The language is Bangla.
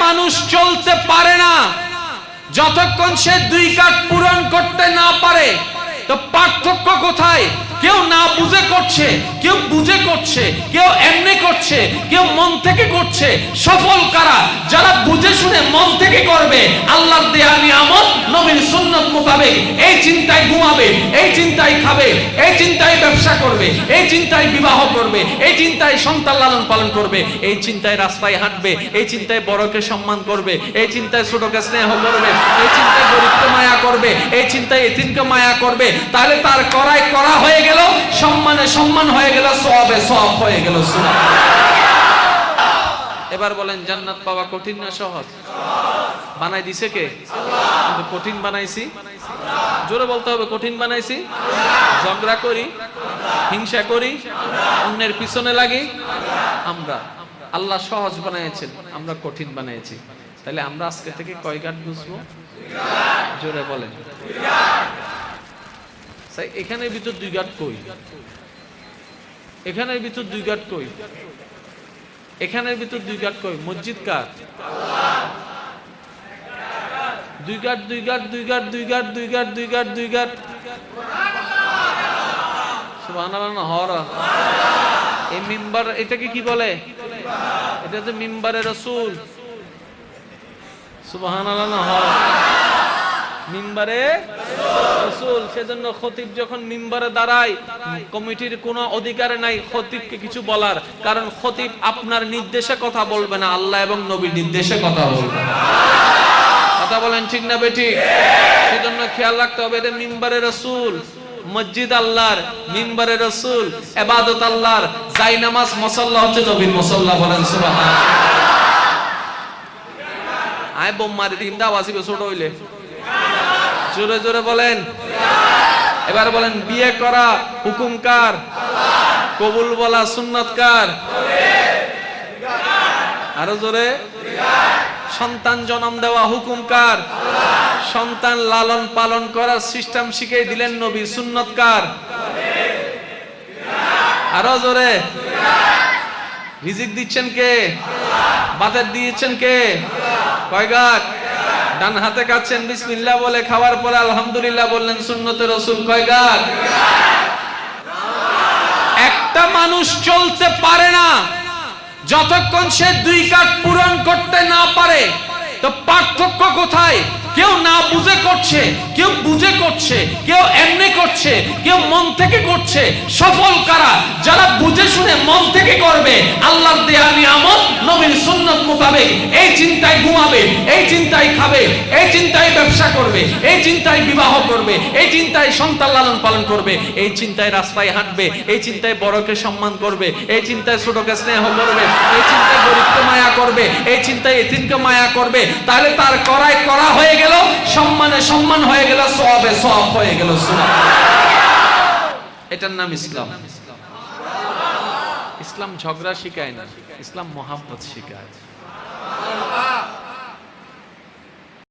মানুষ চলতে পারে না যতক্ষণ সে 2 কাঠ পূরণ করতে না পারে। তো পার্থক্য কোথায়? কেউ না বুঝে করছে, কেউ বুঝে করছে, কেউ এমনি করছে, কেউ মন থেকে করছে। সফল কারা? যারা বুঝে শুনে মন থেকে করবে, আল্লাহর দেয়া নিয়ামত নবীর সুন্নাত মোতাবেক এই চিন্তায় ঘুমাবে, এই চিন্তায় খাবে, এই চিন্তায় ব্যবসা করবে, এই চিন্তায় বিবাহ করবে, এই চিন্তায় সন্তান লালন পালন করবে, এই চিন্তায় রাস্তায় হাঁটবে, এই চিন্তায় বড়কে সম্মান করবে, এই চিন্তায় ছোটকে স্নেহ করবে, এই চিন্তায় গরিবকে মায়া করবে, এই চিন্তায় এতিমকে মায়া করবে। তাহলে তার করায় করা হয়ে গেল, সম্মানে সম্মান হয়ে গেল, সওয়াবে সওয়াব হয়ে গেল। এবার বলেন, জান্নাত পাওয়া কঠিন না সহজ? বানাই দিছে কে? কিন্তু কঠিন বানাইছি। জোরে বলতে হবে, কঠিন বানাইছি। ঝগড়া করি, হিংসা করি, অন্যের পিছনে লাগি আমরা। আল্লাহ সহজ বানিয়েছেন, আমরা কঠিন বানিয়েছি। তাহলে আমরা আজকে থেকে কয় গাঁট বুঝবো? জোরে বলেন। এখানের ভিতর 2 গাঁট কই? এখানের ভিতর 2 গাঁট কই? এখানের ভিতর 2 গাঁট কই? মসজিদ কার? 2 গাঁট 2 গাঁট 2 গাঁট 2 গাঁট 2 গাঁট 2 গাঁট 2 গাঁট। সুবহানাল্লাহ। হরা এই মিম্বার, এটাকে কি বলে? এটা তো মিম্বারে রাসূল। সুবহানাল্লাহ। হরা মিম্বারে রাসূল। সেজন্য খতিব যখন মিম্বারে দাঁড়ায়, কমিটির কোনো অধিকার নাই খতিবকে কিছু বলার, কারণ খতিব আপনার নির্দেশে কথা বলবে না, আল্লাহ এবং নবীর নির্দেশে কথা বলবে। কথা বলেন ঠিক না বেঠিক? সেজন্য খেয়াল রাখতে হবে, এটা মিম্বারে রাসূল, মসজিদ আল্লাহর, মিম্বারে রাসূল, ইবাদত আল্লাহর, যাই নামাজ মুসাল্লা হচ্ছে নবীর মুসাল্লা। বলেন সুবহানাল্লাহ। আয় বোম মারি দিন দাও আসিবে ছোট হইলে। জোরে জোরে বলেন। এবার বলেন, বিয়ে করা হুকুম কার? কবুল বলা সুন্নাত কার? আরো জোরে। সন্তান জন্ম দেওয়া হুকুম কার? সন্তান লালন পালন করার সিস্টেম শিখিয়ে দিলেন নবী, সুন্নাত কার? আরো জোরে। রিজিক দিচ্ছেন কে? বাতের দিয়েছেন কে? কয় গাঁট? ডান হাতে খাচ্ছেন, বিসমিল্লাহ বলে খাওয়ার পরে আলহামদুলিল্লাহ বললেন, সুন্নতে রাসূল। কয় গাঁট? একটা মানুষ চলতে পারে না যতক্ষণ সে 2 কাঠ পূরণ করতে না পারে। তো পার্থক্য কোথায়? কেউ না বুঝে করছে, কেউ বুঝে করছে, কেউ এমনি করছে, কেউ মন থেকে করছে। সফল কারা? যারা বুঝে শুনে মন থেকে করবে, আল্লাহর দেয়া নিয়ামত নবীর সুন্নাত মোতাবেক এই চিন্তায় ঘুমাবে, এই চিন্তায় খাবে, এই চিন্তায় ব্যবসা করবে, এই চিন্তায় বিবাহ করবে, এই চিন্তায় সন্তান লালন পালন করবে, এই চিন্তায় রাস্তায় হাঁটবে, এই চিন্তায় বড়কে সম্মান করবে, এই চিন্তায় ছোটকে স্নেহ করবে, এই চিন্তায় গরিবকে মায়া করবে, এই চিন্তায় এতিমকে মায়া করবে। তাহলে তার করায় করা হয়ে গেল, সম্মানে সম্মান হয়ে গেল, সওয়াবে সওয়াব হয়ে গেল। এটার নাম ইসলাম। ইসলাম ঝগড়া শিখায় না, ইসলাম মহাব্বত শিখায়।